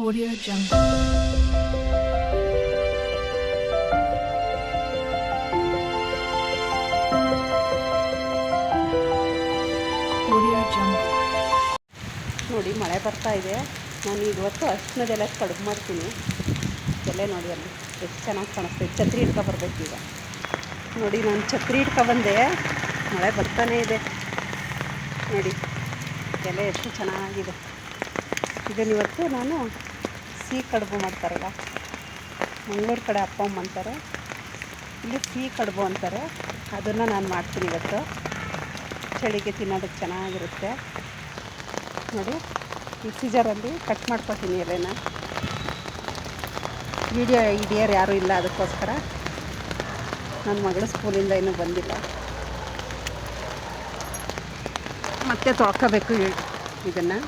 Audio Jungle. Audio Jungle. ನೋಡಿ ಮಳೆ ಬರ್ತಾ ಇದೆ. ನಾನು ಇವತ್ತು ಅರಿಶಿಣದೆಲೆ ಕಡುಬು ಮಾಡ್ತೀನಿ. ಎಲೆ ನೋಡಿ ಅಲ್ಲಿ ಎಷ್ಟು ಚೆನ್ನಾಗಿ ಕಾಣಿಸ್ತದೆ. ಛತ್ರಿ ಹಿಡ್ಕೊ ಬರ್ಬೇಕು ಈಗ. ನೋಡಿ ನಾನು ಛತ್ರಿ ಹಿಡ್ಕೊ ಬಂದೆ, ಮಳೆ ಬರ್ತಾನೇ ಇದೆ. ನೋಡಿ ಎಲೆ ಎಷ್ಟು ಚೆನ್ನಾಗಿದೆ. ಇದನ್ನು ಇವತ್ತು ನಾನು ಸಿಹಿ ಕಡುಬು ಮಾಡ್ತಾರಲ್ಲ, ಮಂಗಳೂರು ಕಡೆ ಅಪ್ಪ ಅಮ್ಮ ಅಂತಾರೆ, ಇಲ್ಲಿ ಸಿಹಿ ಕಡುಬು ಅಂತಾರೆ. ಅದನ್ನು ನಾನು ಮಾಡ್ತೀನಿ ಇವತ್ತು. ಚಳಿಗೆ ತಿನ್ನೋದಕ್ಕೆ ಚೆನ್ನಾಗಿರುತ್ತೆ. ನೋಡಿ ಈ ಸೀಜರಲ್ಲಿ ಕಟ್ ಮಾಡ್ಕೊತೀನಿ ಎಲೆನ. ವಿಡಿಯೋ ಹಿಡಿಯೋರು ಯಾರೂ ಇಲ್ಲ, ಅದಕ್ಕೋಸ್ಕರ ನನ್ನ ಮಗಳು ಸ್ಕೂಲಿಂದ ಇನ್ನೂ ಬಂದಿಲ್ಲ. ಮತ್ತೆ ತೊಳ್ಕೋಬೇಕು ಇದನ್ನು.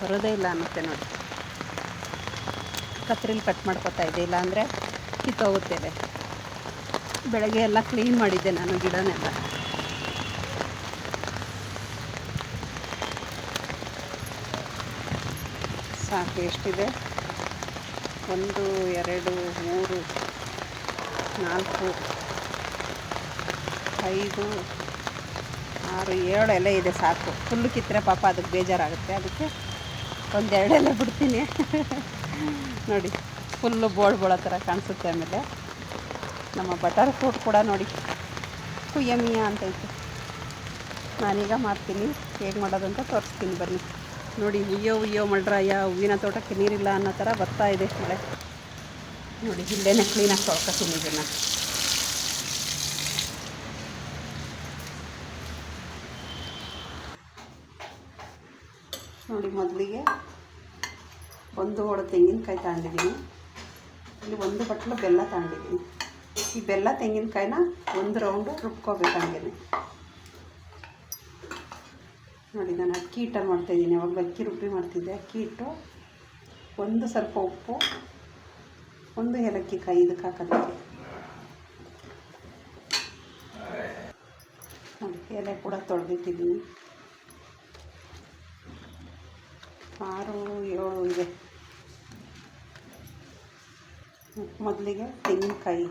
ಬರೋದೇ ಇಲ್ಲ ಅನ್ನತ್ತೆ ನೋಡಿ. ಕತ್ರಿಲಿ ಕಟ್ ಮಾಡ್ಕೊತಾ ಇದ್ದೆ, ಇಲ್ಲ ಅಂದರೆ ಕಿತ್ತೋಗುತ್ತೇವೆ. ಬೆಳಗ್ಗೆ ಎಲ್ಲ ಕ್ಲೀನ್ ಮಾಡಿದ್ದೆ ನಾನು ಗಿಡನೆಲ್ಲ. ಸಾಕು, ಎಷ್ಟಿದೆ? 1 2 3 4 5 6 7 ಎಲೆ ಇದೆ. ಸಾಕು. ಫುಲ್ಲು ಕಿತ್ತರೆ ಪಾಪ ಅದಕ್ಕೆ ಬೇಜಾರಾಗುತ್ತೆ, ಅದಕ್ಕೆ 1-2 ಎಲೆ ಬಿಡ್ತೀನಿ. ನೋಡಿ ಫುಲ್ಲು ಬೋಳ ಥರ ಕಾಣಿಸುತ್ತೆ. ಆಮೇಲೆ ನಮ್ಮ ಬಟರ್ ಫ್ರೂಟ್ ಕೂಡ ನೋಡಿ ಕುಯ್ಯಮಿಯ ಅಂತೈತೆ. ನಾನೀಗ ಮಾಡ್ತೀನಿ, ಹೇಗೆ ಮಾಡೋದಂತ ತೋರಿಸ್ತೀನಿ ಬನ್ನಿ. ನೋಡಿ ಉಯ್ಯೋ ಮಳ್ರಾಯ, ಹೂವಿನ ತೋಟಕ್ಕೆ ನೀರಿಲ್ಲ ಅನ್ನೋ ಥರ ಬರ್ತಾ ಇದೆ ಮಳೆ. ನೋಡಿ ಇಲ್ಲೇನೆ ಕ್ಲೀನಾಗಿ ತೊಳ್ಕೊತೀನಿ ಇದನ್ನು. ನೋಡಿ ಮೊದಲಿಗೆ 1 ಹೋಳು ತೆಂಗಿನಕಾಯಿ ತಗೊಂಡಿದ್ದೀನಿ. ಇಲ್ಲಿ 1 ಬಟ್ಲು ಬೆಲ್ಲ ತಗೊಂಡಿದ್ದೀನಿ. ಈ ಬೆಲ್ಲ ತೆಂಗಿನಕಾಯಿನ 1 ರೌಂಡು ರುಬ್ಕೋಬೇಕು ಹಂಗೇನೆ. ನೋಡಿ ನಾನು ಅಕ್ಕಿ ಹಿಟ್ಟಲ್ಲಿ ಮಾಡ್ತಾಯಿದ್ದೀನಿ. ಯಾವಾಗಲೂ ಅಕ್ಕಿ ರುಬ್ಬಿ ಮಾಡ್ತಿದ್ದೆ. ಅಕ್ಕಿ ಹಿಟ್ಟು, 1 ಸ್ವಲ್ಪ ಉಪ್ಪು, 1 ಏಲಕ್ಕಿ ಕಾಯಿ ಇದಕ್ಕೆ ಹಾಕೋದಕ್ಕೆ. ನೋಡಿ ಎಲೆ ಕೂಡ ತೊಳೆದಿಟ್ಟಿದ್ದೀನಿ. 6 7 ಇದೆ. ಮೊದಲಿಗೆ ತೆಂಗಿನಕಾಯಿ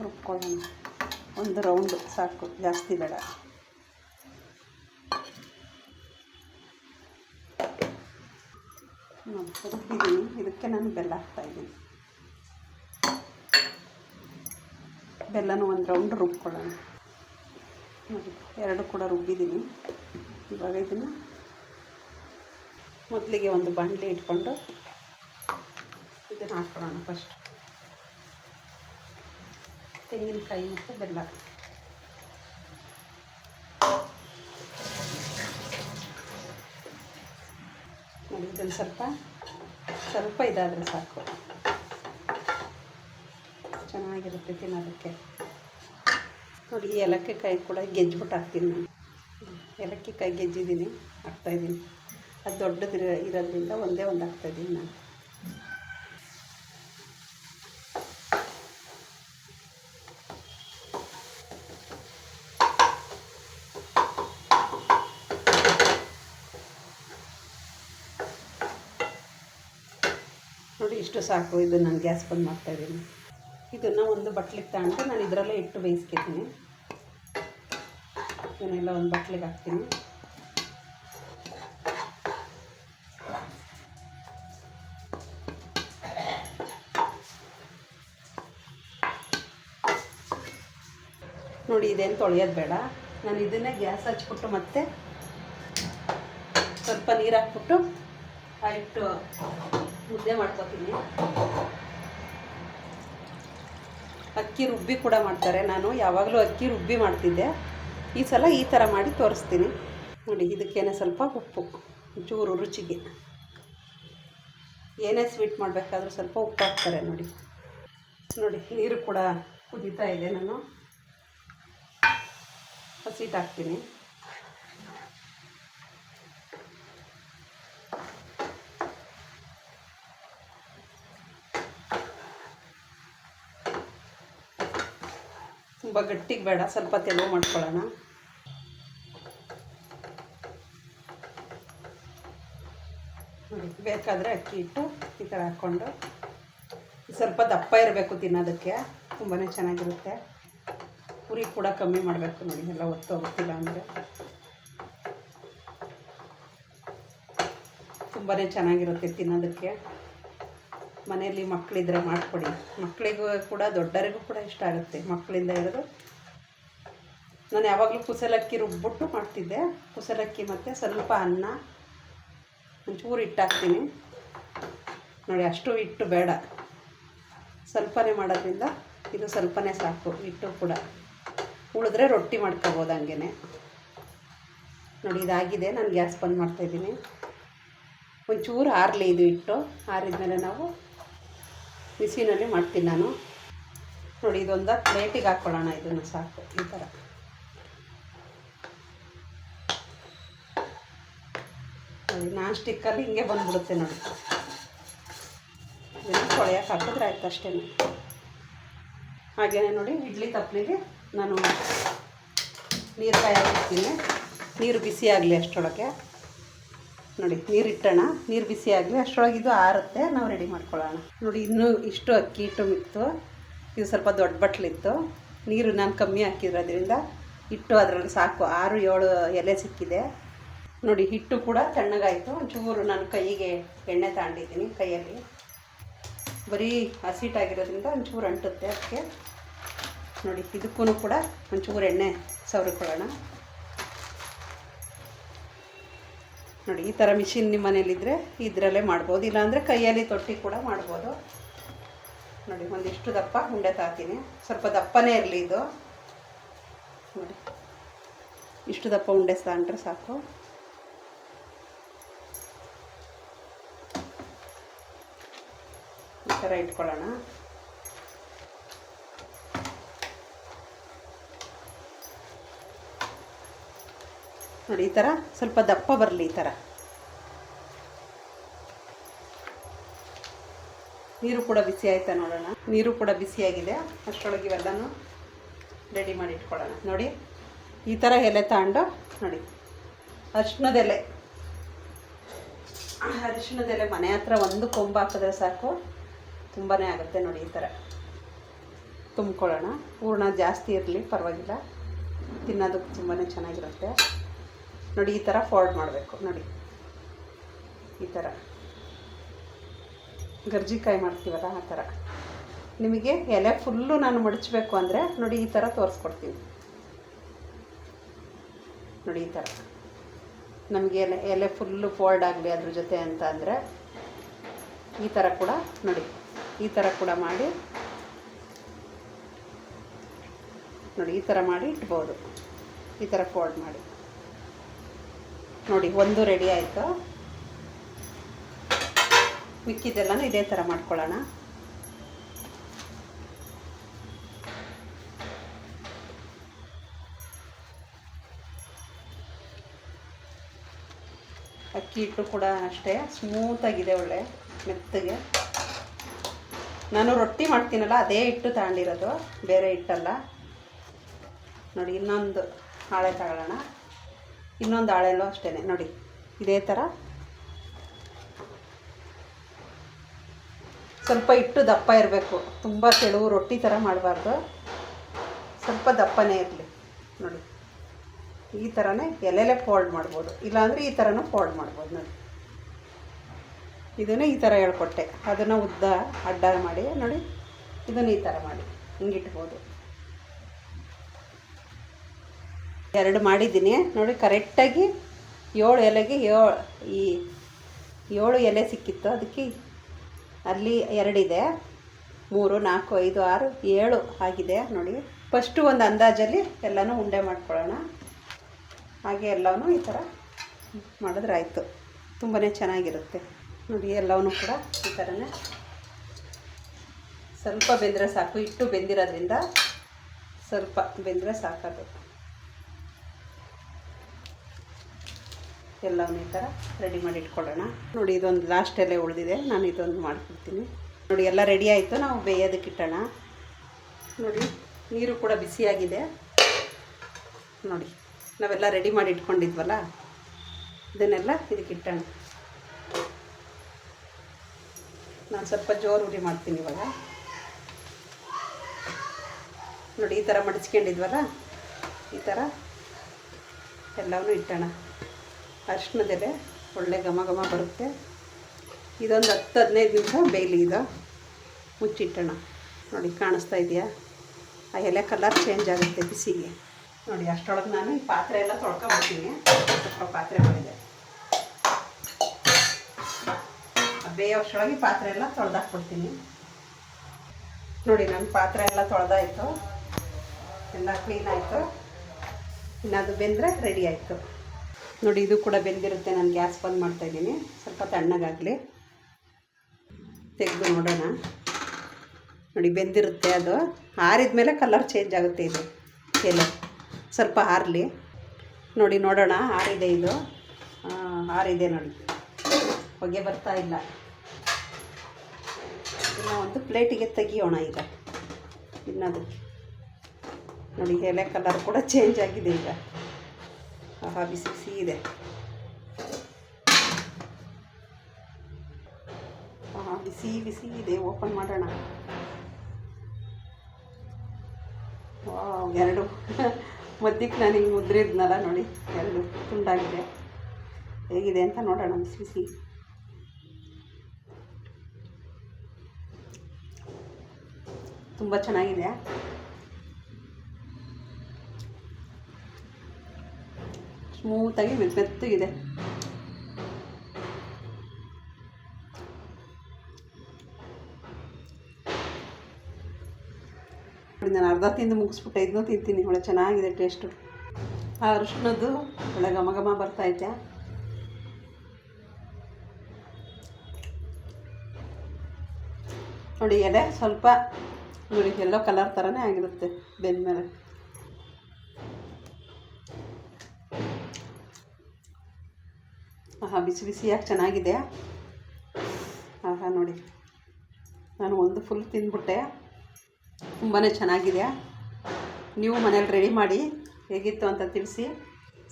ರುಬ್ಕೊಳ್ಳೋಣ. 1 ರೌಂಡು ಸಾಕು, ಜಾಸ್ತಿ ಬೇಡ. ರುಬ್ಬಿದ್ದೀನಿ. ಇದಕ್ಕೆ ನಾನು ಬೆಲ್ಲ ಹಾಕ್ತಾಯಿದ್ದೀನಿ. ಬೆಲ್ಲನೂ 1 ರೌಂಡ್ ರುಬ್ಕೊಳ್ಳೋಣ. ನೋಡಿ 2 ಕೂಡ ರುಬ್ಬಿದ್ದೀನಿ. ಇವಾಗ ಇದನ್ನು ಮೊದಲಿಗೆ ಒಂದು ಬಾಣಲೆ ಇಟ್ಕೊಂಡು ಇದನ್ನು ಹಾಕ್ಕೊಳ್ಳೋಣ. ಫಸ್ಟ್ ತೆಂಗಿನಕಾಯಿ ಮತ್ತು ಬೆಲ್ಲ. ನೋಡಿ ಇದನ್ನು ಸ್ವಲ್ಪ ಇದಾದರೆ ಸಾಕು, ಚೆನ್ನಾಗಿರುತ್ತೆ ತಿನ್ನೋದಕ್ಕೆ. ನೋಡಿ ಏಲಕ್ಕಿ ಕಾಯಿ ಕೂಡ ಗೆಜ್ಜಿಬಿಟ್ಟು ಹಾಕ್ತೀನಿ ನಾನು. ಏಲಕ್ಕಿ ಕಾಯಿ ಗೆಜ್ಜಿದ್ದೀನಿ, ಹಾಕ್ತಾಯಿದ್ದೀನಿ. ಅದು ದೊಡ್ಡದು ಇರೋದ್ರಿಂದ ಒಂದೇ ಒಂದು ಹಾಕ್ತಾಯಿದ್ದೀನಿ ನಾನು. ನೋಡಿ ಇಷ್ಟು ಸಾಕು. ಇದು ನಾನು ಗ್ಯಾಸ್ ಬಂದ್ ಮಾಡ್ತಾಯಿದ್ದೀನಿ. ಇದನ್ನು ಒಂದು ಬಟ್ಲಿಗೆ ತಗೊಂಡು ನಾನು ಇದರಲ್ಲೇ ಇಟ್ಟು ಬೇಯಿಸ್ಕೊತೀನಿ. ಇದನ್ನೆಲ್ಲ ಒಂದು ಬಟ್ಲಿಗೆ ಹಾಕ್ತೀನಿ. ನೋಡಿ ಇದೇನು ತೊಳೆಯೋದು ಬೇಡ. ನಾನು ಇದನ್ನೇ ಗ್ಯಾಸ್ ಹಚ್ಬಿಟ್ಟು ಮತ್ತೆ ಸ್ವಲ್ಪ ನೀರು ಹಾಕ್ಬಿಟ್ಟು ಆ ಹಿಟ್ಟು ಮುದ್ದೆ ಮಾಡ್ಕೊತೀನಿ. ಅಕ್ಕಿ ರುಬ್ಬಿ ಕೂಡ ಮಾಡ್ತಾರೆ. ನಾನು ಯಾವಾಗಲೂ ಅಕ್ಕಿ ರುಬ್ಬಿ ಮಾಡ್ತಿದ್ದೆ. ಈ ಸಲ ಈ ಥರ ಮಾಡಿ ತೋರಿಸ್ತೀನಿ. ನೋಡಿ ಇದಕ್ಕೇನೆ ಸ್ವಲ್ಪ ಉಪ್ಪು, ಚೂರು ರುಚಿಗೆ. ಏನೇ ಸ್ವೀಟ್ ಮಾಡಬೇಕಾದ್ರೂ ಸ್ವಲ್ಪ ಉಪ್ಪು ಹಾಕ್ತಾರೆ. ನೋಡಿ ನೀರು ಕೂಡ ಕುದೀತಾ ಇದೆ. ನಾನು ಹಸಿಟ್ಟು ಹಾಕ್ತೀನಿ. ತುಂಬ ಗಟ್ಟಿಗೆ ಬೇಡ, ಸ್ವಲ್ಪ ತೆಳು ಮಾಡ್ಕೊಳ್ಳೋಣ. ನೋಡಿ, ಬೇಕಾದರೆ ಅಕ್ಕಿ ಹಿಟ್ಟು ಈ ಥರ ಹಾಕ್ಕೊಂಡು ಸ್ವಲ್ಪ ದಪ್ಪ ಇರಬೇಕು ತಿನ್ನೋದಕ್ಕೆ, ತುಂಬಾ ಚೆನ್ನಾಗಿರುತ್ತೆ. ಪುರಿ ಕೂಡ ಕಮ್ಮಿ ಮಾಡಬೇಕು ನೋಡಿ, ಎಲ್ಲ ಒತ್ತೋಗುತ್ತಿಲ್ಲ ಅಂದರೆ. ತುಂಬಾ ಚೆನ್ನಾಗಿರುತ್ತೆ ತಿನ್ನೋದಕ್ಕೆ. ಮನೆಯಲ್ಲಿ ಮಕ್ಕಳಿದ್ರೆ ಮಾಡಿಕೊಡಿ, ಮಕ್ಕಳಿಗೂ ಕೂಡ ದೊಡ್ಡರಿಗೂ ಕೂಡ ಇಷ್ಟ ಆಗುತ್ತೆ. ಮಕ್ಕಳಿಂದ ಹಿಡಿದು ನಾನು ಯಾವಾಗಲೂ ಕುಸಲಕ್ಕಿ ರುಬ್ಬಿಟ್ಟು ಮಾಡ್ತಿದ್ದೆ. ಕುಸಲಕ್ಕಿ ಮತ್ತು ಸ್ವಲ್ಪ ಅನ್ನ, ಒಂಚೂರು ಹಿಟ್ಟು ಹಾಕ್ತೀನಿ ನೋಡಿ. ಅಷ್ಟು ಹಿಟ್ಟು ಬೇಡ, ಸ್ವಲ್ಪನೇ ಮಾಡೋದ್ರಿಂದ ಇದು ಸ್ವಲ್ಪನೇ ಸಾಕು. ಹಿಟ್ಟು ಕೂಡ ಉಳಿದ್ರೆ ರೊಟ್ಟಿ ಮಾಡ್ಕೋಬೋದು ಹಂಗೇ ನೋಡಿ. ಇದಾಗಿದೆ, ನಾನು ಗ್ಯಾಸ್ ಬಂದ್ ಮಾಡ್ತಾಯಿದ್ದೀನಿ. ಒಂಚೂರು ಆರಲಿ ಇದು ಹಿಟ್ಟು. ಆರಿದ್ಮೇಲೆ ನಾವು ಬಿಸಿನಲ್ಲಿ ಮಾಡ್ತೀನಿ ನಾನು ನೋಡಿ. ಇದೊಂದು ಪ್ಲೇಟಿಗೆ ಹಾಕ್ಕೊಳ್ಳೋಣ, ಇದನ್ನು ಸಾಕು. ಈ ಥರ ನೋಡಿ, ನಾನ್ ಸ್ಟಿಕ್ಕಲ್ಲಿ ಹಿಂಗೆ ಬಂದ್ಬಿಡುತ್ತೆ ನೋಡಿ. ಇದನ್ನು ಕೊಳೆಯಕ್ಕೆ ಹಾಕಿದ್ರೆ ಆಯ್ತು ಅಷ್ಟೇ. ಹಾಗೆಯೇ ನೋಡಿ, ಇಡ್ಲಿ ತಪ್ಪಲಿಗೆ ನಾನು ನೀರು ಕಾಯಿಸ್ತೀನಿ. ನೀರು ಬಿಸಿ ಆಗಲಿ ಅಷ್ಟರೊಳಗೆ ನೋಡಿ. ನೀರು ಇಟ್ಟೋಣ, ನೀರು ಬಿಸಿ ಆಗಲಿ ಅಷ್ಟರೊಳಗೆ ಇದು ಆರುತ್ತೆ. ನಾವು ರೆಡಿ ಮಾಡ್ಕೊಳ್ಳೋಣ ನೋಡಿ. ಇನ್ನೂ ಇಷ್ಟು ಅಕ್ಕಿ ಹಿಟ್ಟು ಮಿಕ್ತು. ಇದು ಸ್ವಲ್ಪ ದೊಡ್ಡ ಬಟ್ಲಿತ್ತು. ನೀರು ನಾನು ಕಮ್ಮಿ ಹಾಕಿರೋದ್ರಿಂದ ಹಿಟ್ಟು ಅದರಲ್ಲಿ ಸಾಕು. 6-7 ಎಲೆ ಸಿಕ್ಕಿದೆ ನೋಡಿ. ಹಿಟ್ಟು ಕೂಡ ತಣ್ಣಗಾಯಿತು. ಒಂಚೂರು ನಾನು ಕೈಗೆ ಎಣ್ಣೆ ತಗೊಂಡಿದ್ದೀನಿ. ಕೈಯಲ್ಲಿ ಬರೀ ಹಸಿಟ್ಟಾಗಿರೋದ್ರಿಂದ ಒಂಚೂರು ಅಂಟುತ್ತೆ ಅದಕ್ಕೆ ನೋಡಿ. ಇದಕ್ಕೂ ಕೂಡ ಒಂಚೂರು ಎಣ್ಣೆ ಸವರಿಕೊಳ್ಳೋಣ ನೋಡಿ. ಈ ಥರ ಮಿಷಿನ್ ನಿಮ್ಮ ಮನೇಲಿದ್ದರೆ ಇದರಲ್ಲೇ ಮಾಡ್ಬೋದು, ಇಲ್ಲಾಂದರೆ ಕೈಯಲ್ಲಿ ತೊಟ್ಟಿ ಕೂಡ ಮಾಡ್ಬೋದು ನೋಡಿ. ಒಂದಿಷ್ಟು ದಪ್ಪ ಉಂಡೆ ತಾತೀನಿ. ಸ್ವಲ್ಪ ದಪ್ಪನೇ ಇರಲಿ ಇದು ನೋಡಿ. ಇಷ್ಟು ದಪ್ಪ ಉಂಡೆ ತಗೊಂಡ್ರೆ ಸಾಕು. ಈ ಥರ ಇಟ್ಕೊಳ್ಳೋಣ ನೋಡಿ. ಈ ಥರ ಸ್ವಲ್ಪ ದಪ್ಪ ಬರಲಿ. ಈ ಥರ ನೀರು ಕೂಡ ಬಿಸಿ ಆಯ್ತಾ ನೋಡೋಣ. ನೀರು ಕೂಡ ಬಿಸಿಯಾಗಿದೆ. ಅಷ್ಟರೊಳಗೆ ಇವೆಲ್ಲನೂ ರೆಡಿ ಮಾಡಿ ಇಟ್ಕೊಳ್ಳೋಣ ನೋಡಿ. ಈ ಥರ ಎಲೆ ತಗೊಂಡು ನೋಡಿ, ಅರಿಶಿಣದೆಲೆ ಮನೆ ಹತ್ರ ಒಂದು ಕೊಂಬು ಹಾಕಿದ್ರೆ ಸಾಕು, ತುಂಬಾ ಆಗುತ್ತೆ ನೋಡಿ. ಈ ಥರ ತುಂಬ್ಕೊಳ್ಳೋಣ. ಹೂರ್ಣ ಜಾಸ್ತಿ ಇರಲಿ ಪರವಾಗಿಲ್ಲ, ತಿನ್ನೋದಕ್ಕೆ ತುಂಬಾ ಚೆನ್ನಾಗಿರುತ್ತೆ ನೋಡಿ. ಈ ಥರ ಫೋಲ್ಡ್ ಮಾಡಬೇಕು ನೋಡಿ. ಈ ಥರ ಗರ್ಜಿಕಾಯಿ ಮಾಡ್ತೀವಲ್ಲ ಆ ಥರ. ನಿಮಗೆ ಎಲೆ ಫುಲ್ಲು ನಾನು ಮಡಚಬೇಕು ಅಂದರೆ ನೋಡಿ, ಈ ಥರ ತೋರಿಸ್ಕೊಡ್ತೀನಿ ನೋಡಿ. ಈ ಥರ ನಮಗೆ ಎಲೆ ಫುಲ್ಲು ಫೋಲ್ಡ್ ಆಗಲಿ ಅದ್ರ ಜೊತೆ ಅಂತ ಅಂದರೆ ಈ ಥರ ಕೂಡ ನೋಡಿ. ಈ ಥರ ಕೂಡ ಮಾಡಿ ನೋಡಿ. ಈ ಥರ ಮಾಡಿ ಇಟ್ಬೋದು. ಈ ಥರ ಫೋಲ್ಡ್ ಮಾಡಿ ನೋಡಿ. ಒಂದು ರೆಡಿ ಆಯಿತು. ಮಿಕ್ಕಿದ್ದೆಲ್ಲನೂ ಇದೇ ಥರ ಮಾಡ್ಕೊಳ್ಳೋಣ. ಅಕ್ಕಿ ಹಿಟ್ಟು ಕೂಡ ಅಷ್ಟೇ ಸ್ಮೂತಾಗಿದೆ, ಒಳ್ಳೆ ಮೆತ್ತಗೆ. ನಾನು ರೊಟ್ಟಿ ಮಾಡ್ತೀನಲ್ಲ ಅದೇ ಹಿಟ್ಟು ತಗೊಂಡಿರೋದು, ಬೇರೆ ಹಿಟ್ಟಲ್ಲ ನೋಡಿ. ಇನ್ನೊಂದು ಹಾಳೆ ತಗೊಳ್ಳೋಣ. ಇನ್ನೊಂದು ಹಾಳೆಲ್ಲೂ ಅಷ್ಟೇ ನೋಡಿ. ಇದೇ ಥರ ಸ್ವಲ್ಪ ಹಿಟ್ಟು ದಪ್ಪ ಇರಬೇಕು, ತುಂಬ ತೆಳು ರೊಟ್ಟಿ ಥರ ಮಾಡಬಾರ್ದು, ಸ್ವಲ್ಪ ದಪ್ಪನೇ ಇರಲಿ ನೋಡಿ. ಈ ಥರನೇ ಎಲೆಲೆ ಫೋಲ್ಡ್ ಮಾಡ್ಬೋದು, ಇಲ್ಲಾಂದರೆ ಈ ಥರನೂ ಫೋಲ್ಡ್ ಮಾಡ್ಬೋದು ನೋಡಿ. ಇದನ್ನು ಈ ಥರ ಹೇಳ್ಕೊಟ್ಟೆ, ಅದನ್ನು ಉದ್ದ ಅಡ್ಡ ಮಾಡಿ ನೋಡಿ. ಇದನ್ನು ಈ ಥರ ಮಾಡಿ ಹಿಂಗಿಟ್ಬೋದು. 2 ಮಾಡಿದ್ದೀನಿ ನೋಡಿ. ಕರೆಕ್ಟಾಗಿ 7 ಎಲೆಗೆ 7 ಎಲೆ ಸಿಕ್ಕಿತ್ತು. ಅದಕ್ಕೆ ಅಲ್ಲಿ 2 ಇದೆ, 3, 4, 5, 6, 7 ಆಗಿದೆ ನೋಡಿ. ಫಸ್ಟು ಒಂದು ಅಂದಾಜಲ್ಲಿ ಎಲ್ಲನೂ ಉಂಡೆ ಮಾಡ್ಕೊಳ್ಳೋಣ. ಹಾಗೆ ಎಲ್ಲವೂ ಈ ಥರ ಮಾಡಿದ್ರೆ ಆಯಿತು, ತುಂಬಾ ಚೆನ್ನಾಗಿರುತ್ತೆ ನೋಡಿ. ಎಲ್ಲವೂ ಕೂಡ ಈ ಥರನೇ ಸ್ವಲ್ಪ ಬೆಂದರೆ ಸಾಕು. ಹಿಟ್ಟು ಬೆಂದಿರೋದ್ರಿಂದ ಸ್ವಲ್ಪ ಬೆಂದರೆ ಸಾಕದು. ಎಲ್ಲವನ್ನೂ ಈ ಥರ ರೆಡಿ ಮಾಡಿ ಇಟ್ಕೊಳ್ಳೋಣ ನೋಡಿ. ಇದೊಂದು ಲಾಸ್ಟ್ ಎಲೆ ಉಳಿದಿದೆ, ನಾನು ಇದೊಂದು ಮಾಡಿಕೊಡ್ತೀನಿ ನೋಡಿ. ಎಲ್ಲ ರೆಡಿ ಆಯಿತು, ನಾವು ಬೇಯೋದಕ್ಕೆ ಇಟ್ಟೋಣ ನೋಡಿ. ನೀರು ಕೂಡ ಬಿಸಿಯಾಗಿದೆ ನೋಡಿ. ನಾವೆಲ್ಲ ರೆಡಿ ಮಾಡಿ ಇಟ್ಕೊಂಡಿದ್ವಲ್ಲ ಇದನ್ನೆಲ್ಲ ಇದಕ್ಕೆ ಇಟ್ಟೋಣ. ನಾನು ಸ್ವಲ್ಪ ಜೋರು ಉರಿ ಮಾಡ್ತೀನಿ ಇವಾಗ. ನೋಡಿ ಈ ಥರ ಮಡಿಚ್ಕೊಂಡಿದ್ವಲ್ಲ, ಈ ಥರ ಎಲ್ಲವನ್ನೂ ಇಟ್ಟೋಣ. ಅರಿಶಿಣದೆಲೆ ಒಳ್ಳೆ ಘಮ ಘಮ ಬರುತ್ತೆ. ಇದೊಂದು 10-15 ನಿಮಿಷ ಬೇಯಲಿ. ಇದು ಮುಚ್ಚಿಟ್ಟೋಣ. ನೋಡಿ ಕಾಣಿಸ್ತಾ ಇದೆಯಾ, ಆ ಎಲೆ ಕಲರ್ ಚೇಂಜ್ ಆಗುತ್ತೆ ಬಿಸಿಗೆ. ನೋಡಿ ಅಷ್ಟರೊಳಗೆ ನಾನು ಈ ಪಾತ್ರೆ ಎಲ್ಲ ತೊಳ್ಕೊಬಿಡ್ತೀನಿ. ಸ್ವಲ್ಪ ಪಾತ್ರೆ ಮಾಡಿದೆ, ಬೇಯೋಷ್ಟರೊಳಗೆ ಪಾತ್ರೆ ಎಲ್ಲ ತೊಳೆದಾಕ್ಬಿಡ್ತೀನಿ. ನೋಡಿ ನನ್ನ ಪಾತ್ರೆ ಎಲ್ಲ ತೊಳೆದಾಯಿತು, ಎಲ್ಲ ಕ್ಲೀನ್ ಆಯಿತು. ಇನ್ನು ಅದು ಬೆಂದರೆ ರೆಡಿ ಆಯಿತು. ನೋಡಿ ಇದು ಕೂಡ ಬೆಂದಿರುತ್ತೆ. ನಾನು ಗ್ಯಾಸ್ ಬಂದ್ ಮಾಡ್ತಾಯಿದ್ದೀನಿ, ಸ್ವಲ್ಪ ತಣ್ಣಗಾಗಲಿ, ತೆಗೆದು ನೋಡೋಣ. ನೋಡಿ ಬೆಂದಿರುತ್ತೆ. ಅದು ಆರಿದ ಮೇಲೆ ಕಲರ್ ಚೇಂಜ್ ಆಗುತ್ತೆ. ಇದು ಎಲೆ ಸ್ವಲ್ಪ ಆರಲಿ. ನೋಡಿ ನೋಡೋಣ, ಆರಿದೆ. ಇದು ಆರಿದೆ ನೋಡಿ, ಹೊಗೆ ಬರ್ತಾ ಇಲ್ಲ. ಇನ್ನು ಒಂದು ಪ್ಲೇಟಿಗೆ ತೆಗಿಯೋಣ ಈಗ. ಇನ್ನದು ನೋಡಿ ಎಲೆ ಕಲರ್ ಕೂಡ ಚೇಂಜ್ ಆಗಿದೆ ಈಗ. ಆಹಾ ಬಿಸಿ ಬಿಸಿ ಇದೆ. ಬಿಸಿ ಬಿಸಿ ಇದೆ. ಓಪನ್ ಮಾಡೋಣ. ಎರಡು ಮಧ್ಯಕ್ಕೆ ನಾನು ಹಿಂಗೆ ಉದ್ರಿದ್ನಲ್ಲ ನೋಡಿ, ಎರಡು ತುಂಡಾಗಿದೆ. ಹೇಗಿದೆ ಅಂತ ನೋಡೋಣ. ಬಿಸಿ ಬಿಸಿ ತುಂಬ ಚೆನ್ನಾಗಿದೆ. ಸ್ಮೂತಾಗಿ ಮೆತ್ತಗಿದೆ. ನಾನು ಅರ್ಧ ತಿಂದು ಮುಗಿಸ್ಬಿಟ್ಟೆ. ಇದನ್ನೂ ತಿಂತೀನಿ. ಒಳ್ಳೆ ಚೆನ್ನಾಗಿದೆ ಟೇಸ್ಟು. ಆ ಅರಿಶಿಣದ್ದು ಒಳ್ಳೆ ಘಮ ಘಮ ಬರ್ತೈತೆ. ನೋಡಿ ಎಲೆ ಸ್ವಲ್ಪ ನೋಡಿ ಎಲ್ಲೋ ಕಲರ್ ಥರನೇ ಆಗಿರುತ್ತೆ ಬೆಂದಮೇಲೆ. ಆಹಾ ಬಿಸಿ ಬಿಸಿಯಾಗಿ ಚೆನ್ನಾಗಿದೆ. ಆಹಾ ನೋಡಿ ನಾನು ಒಂದು ಫುಲ್ ತಿಂದ್ಬಿಟ್ಟೆ. ತುಂಬಾ ಚೆನ್ನಾಗಿದೆ. ನೀವು ಮನೇಲಿ ರೆಡಿ ಮಾಡಿ ಹೇಗಿತ್ತು ಅಂತ ತಿಳಿಸಿ.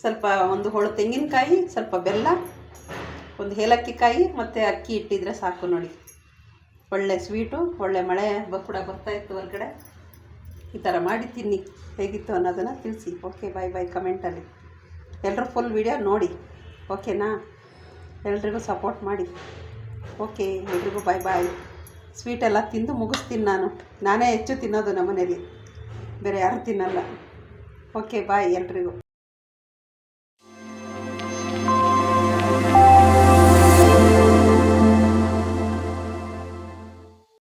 ಸ್ವಲ್ಪ ಒಂದು ಹೋಳು ತೆಂಗಿನಕಾಯಿ, ಸ್ವಲ್ಪ ಬೆಲ್ಲ, ಒಂದು ಏಲಕ್ಕಿ ಕಾಯಿ ಮತ್ತು ಅಕ್ಕಿ ಇಟ್ಟಿದ್ರೆ ಸಾಕು ನೋಡಿ. ಒಳ್ಳೆ ಸ್ವೀಟು. ಒಳ್ಳೆ ಮಳೆ ಕೂಡ ಬರ್ತಾಯಿತ್ತು ಹೊರಗಡೆ. ಈ ಥರ ಮಾಡಿ ತಿನ್ನಿ. ಹೇಗಿತ್ತು ಅನ್ನೋದನ್ನು ತಿಳಿಸಿ. ಓಕೆ ಬಾಯ್ ಬಾಯ್ ಕಮೆಂಟಲ್ಲಿ. ಎಲ್ಲರೂ ಫುಲ್ ವಿಡಿಯೋ ನೋಡಿ, ಓಕೆನಾ? ಎಲ್ರಿಗೂ ಸಪೋರ್ಟ್ ಮಾಡಿ. ಓಕೆ ಎಲ್ರಿಗೂ ಬಾಯ್ ಬಾಯ್. ಸ್ವೀಟೆಲ್ಲ ತಿಂದು ಮುಗಿಸ್ತೀನಿ ನಾನು. ನಾನೇ ಹೆಚ್ಚು ತಿನ್ನೋದು ನಮ್ಮನೇಲಿ, ಬೇರೆ ಯಾರು ತಿನ್ನಲ್ಲ. ಓಕೆ ಬಾಯ್ ಎಲ್ರಿಗೂ.